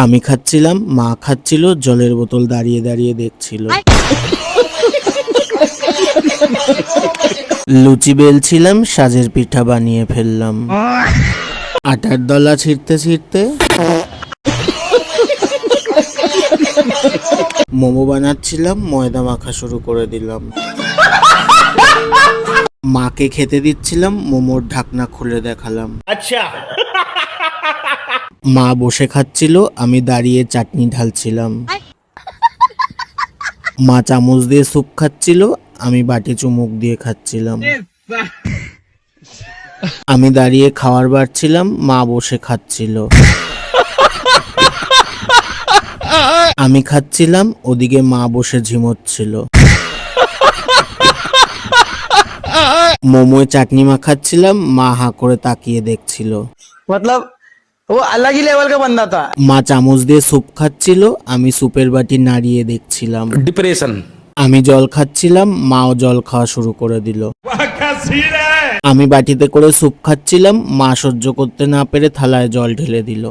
আমি খাচ্ছিলাম, মা খাচ্ছিল, জলের বোতল দাঁড়িয়ে দাঁড়িয়ে দেখছিল। লুচি বেলছিলাম, সাজের পিঠা বানিয়ে ফেললাম। আটার দলা ছিঁড়তে ছিঁড়তে মোমো বানাচ্ছিলাম, ময়দা মাখা শুরু করে দিলাম। মাকে খেতে দিচ্ছিলাম, মোমোর ঢাকনা খুলে দেখালাম। আচ্ছা। মা বসে খাচ্ছিল, আমি দাঁড়িয়ে চাটনি ঢালছিলাম। মা চামচ দিয়ে স্যুপ খাচ্ছিল, আমি বাটি চুমুক দিয়ে খাচ্ছিলাম। আমি দাঁড়িয়ে খাবার বাড়ছিলাম, মা বসে খাচ্ছিল। আমি খাচ্ছিলাম, ওদিকে মা বসে ঝিমোচ্ছিল। মোমোয় চাটনি মাখাচ্ছিলাম, মা হাঁ করে তাকিয়ে দেখছিল। मतलब वो अलग ही लेवल का बंदा था। মা চামচ দিয়ে স্যুপ খাচ্ছিল, আমি স্যুপের বাটি নাড়িয়ে দেখছিলাম। डिप्रेशन। আমি জল খাচ্ছিলাম, মাও জল খাওয়া শুরু করে দিল। আমি বাটিতে করে স্যুপ খাচ্ছিলাম, মা সহ্য করতে না পেরে থালায় জল ঢেলে দিল।